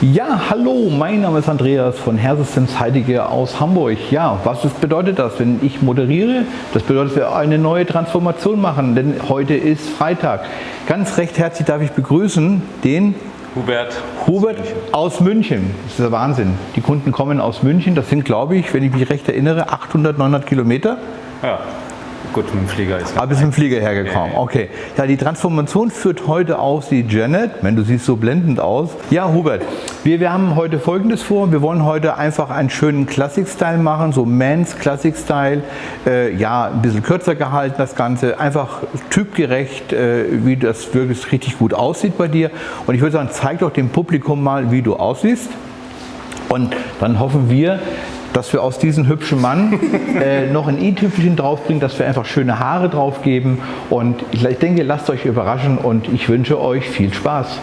Ja, hallo, mein Name ist Andreas von Hairsystems Heidegger aus Hamburg. Ja, bedeutet das, wenn ich moderiere? Das bedeutet, dass wir eine neue Transformation machen, denn heute ist Freitag. Ganz recht herzlich darf ich begrüßen den Hubert aus München. Das ist der Wahnsinn. Die Kunden kommen aus München. Das sind, glaube ich, wenn ich mich recht erinnere, 800, 900 Kilometer. Ja. Gut, mit dem Flieger ist bist mit dem Flieger hergekommen. Okay. Ja, die Transformation führt heute aus die Janet. Wenn du siehst so blendend aus. Ja, Hubert, wir haben heute Folgendes vor. Wir wollen heute einfach einen schönen Classic-Style machen, so Men's Classic-Style. Ja, ein bisschen kürzer gehalten das Ganze. Einfach typgerecht, wie das wirklich richtig gut aussieht bei dir. Und ich würde sagen, zeig doch dem Publikum mal, wie du aussiehst. Und dann hoffen wir, dass wir aus diesem hübschen Mann noch ein i-Tüpfelchen draufbringen, dass wir einfach schöne Haare drauf geben. Und ich denke, lasst euch überraschen und ich wünsche euch viel Spaß.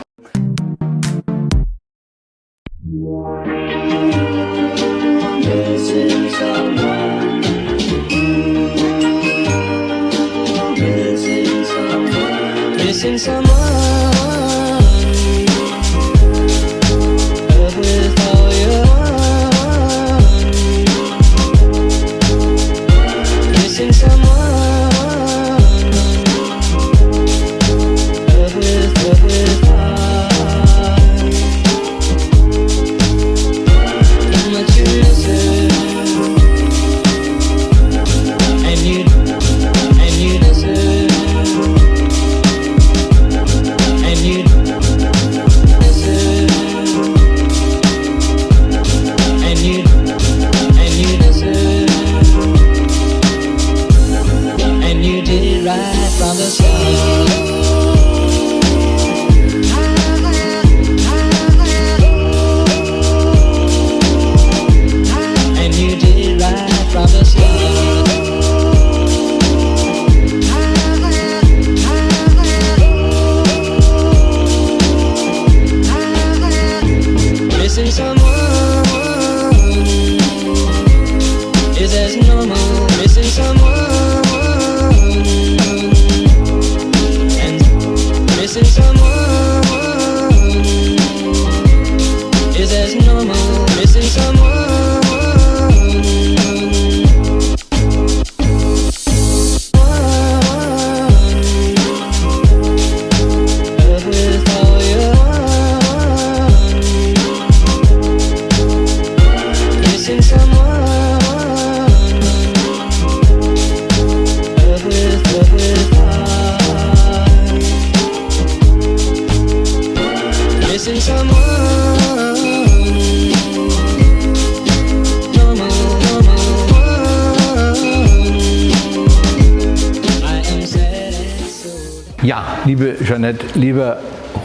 Ja, liebe Jeanette, lieber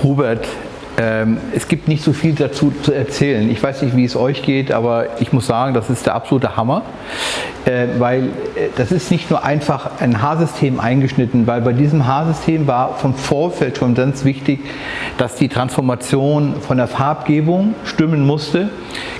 Hubert, es gibt nicht so viel dazu zu erzählen. Ich weiß nicht, wie es euch geht, aber ich muss sagen, das ist der absolute Hammer, weil das ist nicht nur einfach ein Haarsystem eingeschnitten, weil bei diesem Haarsystem war vom Vorfeld schon ganz wichtig, dass die Transformation von der Farbgebung stimmen musste,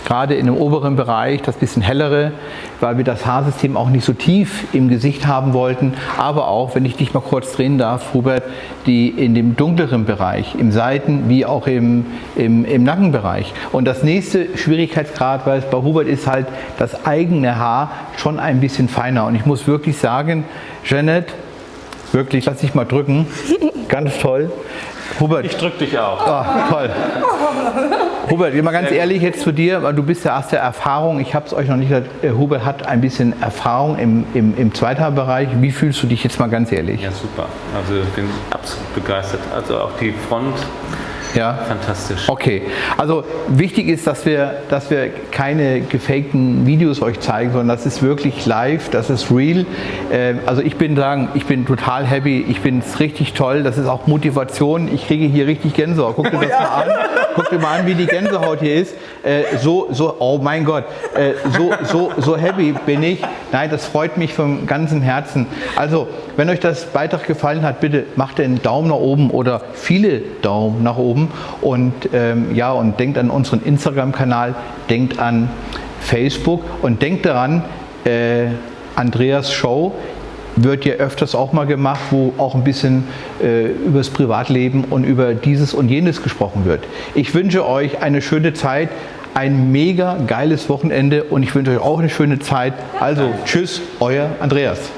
gerade in dem oberen Bereich, das bisschen hellere, weil wir das Haarsystem auch nicht so tief im Gesicht haben wollten, aber auch, wenn ich dich mal kurz drehen darf, Hubert, die in dem dunkleren Bereich, im Seiten- wie auch im Nackenbereich. Und das nächste Schwierigkeitsgrad bei Hubert ist halt das eigene Haar schon ein bisschen feiner. Und ich muss wirklich sagen, Janet, wirklich, lass dich mal drücken, ganz toll. Hubert, ich drück dich auch. Oh, toll. Hubert, mal ganz ehrlich jetzt zu dir, weil du bist ja erst der Erfahrung, ich habe es euch noch nicht gesagt, Hubert hat ein bisschen Erfahrung im Zweithaarbereich. Wie fühlst du dich jetzt mal ganz ehrlich? Ja, super. Also ich bin absolut begeistert. Also auch die Front. Ja. Fantastisch. Okay, also wichtig ist, dass wir keine gefakten Videos euch zeigen, sondern das ist wirklich live, das ist real. Also ich bin total happy, ich bin es richtig toll, das ist auch Motivation, ich kriege hier richtig Gänsehaut. Guck dir das mal an, guck dir mal an, wie die Gänsehaut hier ist. Oh mein Gott, so happy bin ich. Nein, das freut mich von ganzem Herzen. Also, wenn euch das Beitrag gefallen hat, bitte macht einen Daumen nach oben oder viele Daumen nach oben und ja, und denkt an unseren Instagram-Kanal, denkt an Facebook und denkt daran, Andreas Show. wird ja öfters auch mal gemacht, wo auch ein bisschen über das Privatleben und über dieses und jenes gesprochen wird. Ich wünsche euch eine schöne Zeit, ein mega geiles Wochenende und ich wünsche euch auch eine schöne Zeit. Also tschüss, euer Andreas.